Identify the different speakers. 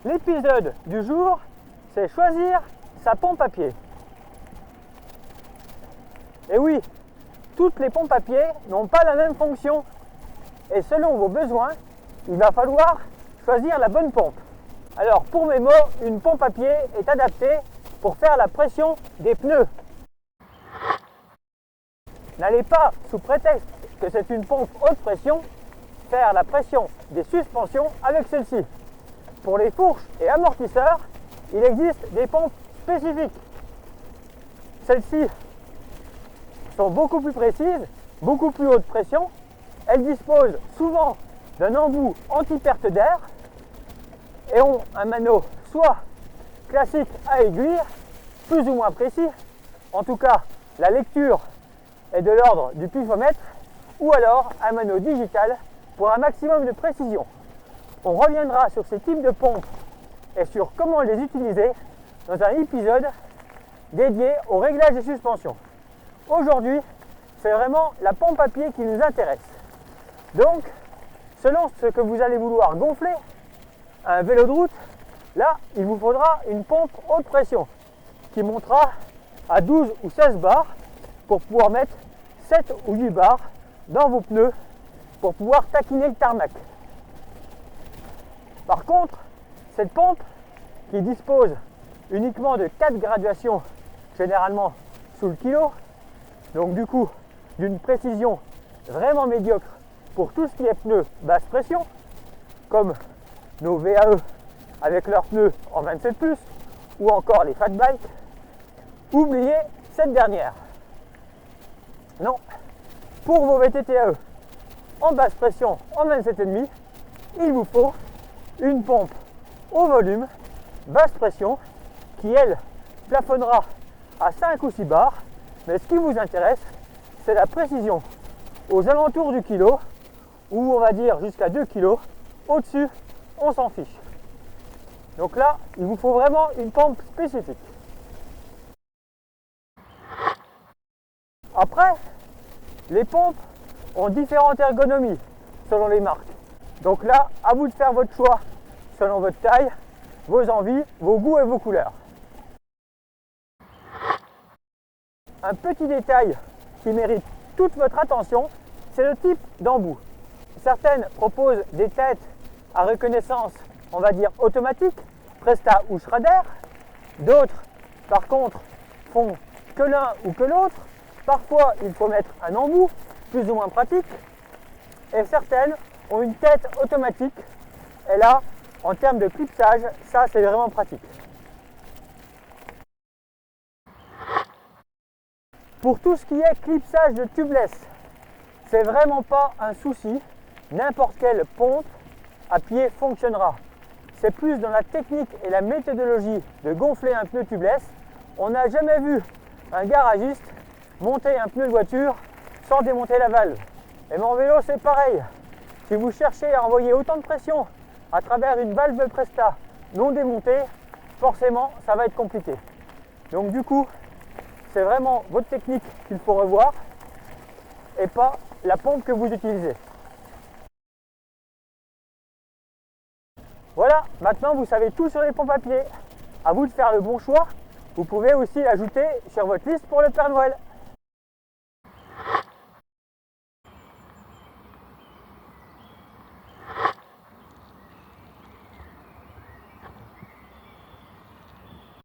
Speaker 1: L'épisode du jour, c'est choisir sa pompe à pied. Et oui, toutes les pompes à pied n'ont pas la même fonction. Et selon vos besoins, il va falloir choisir la bonne pompe. Alors pour mes mots, une pompe à pied est adaptée pour faire la pression des pneus. N'allez pas, sous prétexte que c'est une pompe haute pression, faire la pression des suspensions avec celle-ci. Pour les fourches et amortisseurs, il existe des pompes spécifiques. Celles-ci sont beaucoup plus précises, beaucoup plus haute pression. Elles disposent souvent d'un embout anti-perte d'air et ont un mano soit classique à aiguille, plus ou moins précis. En tout cas, la lecture est de l'ordre du pifomètre, ou alors un mano digital pour un maximum de précision. On reviendra sur ces types de pompes et sur comment les utiliser dans un épisode dédié au réglage des suspensions. Aujourd'hui, c'est vraiment la pompe à pied qui nous intéresse. Donc, selon ce que vous allez vouloir gonfler, un vélo de route, là, il vous faudra une pompe haute pression qui montera à 12 ou 16 bars pour pouvoir mettre 7 ou 8 bars dans vos pneus pour pouvoir taquiner le tarmac. Par contre, cette pompe qui dispose uniquement de 4 graduations, généralement sous le kilo, donc du coup d'une précision vraiment médiocre pour tout ce qui est pneus basse pression, comme nos VAE avec leurs pneus en 27+, ou encore les fat bikes, oubliez cette dernière. Non, pour vos VTTAE en basse pression en 27,5, il vous faut une pompe au volume, basse pression, qui elle plafonnera à 5 ou 6 bars, mais ce qui vous intéresse, c'est la précision aux alentours du kilo, ou on va dire jusqu'à 2 kg, au-dessus, on s'en fiche. Donc là, il vous faut vraiment une pompe spécifique. Après, les pompes ont différentes ergonomies selon les marques. Donc là, à vous de faire votre choix selon votre taille, vos envies, vos goûts et vos couleurs. Un petit détail qui mérite toute votre attention, c'est le type d'embout. Certaines proposent des têtes à reconnaissance, on va dire automatique, Presta ou Schrader. D'autres, par contre, font que l'un ou que l'autre. Parfois, il faut mettre un embout, plus ou moins pratique. Et certaines ont une tête automatique. Et là, en termes de clipsage, ça c'est vraiment pratique. Pour tout ce qui est clipsage de tubeless, c'est vraiment pas un souci. N'importe quelle pompe à pied fonctionnera. C'est plus dans la technique et la méthodologie de gonfler un pneu tubeless. On n'a jamais vu un garagiste monter un pneu de voiture sans démonter la valve. Et mon vélo c'est pareil. Si vous cherchez à envoyer autant de pression à travers une valve Presta non démontée, forcément ça va être compliqué. Donc du coup, c'est vraiment votre technique qu'il faut revoir et pas la pompe que vous utilisez. Voilà, maintenant vous savez tout sur les pompes à pied. À vous de faire le bon choix. Vous pouvez aussi l'ajouter sur votre liste pour le Père Noël.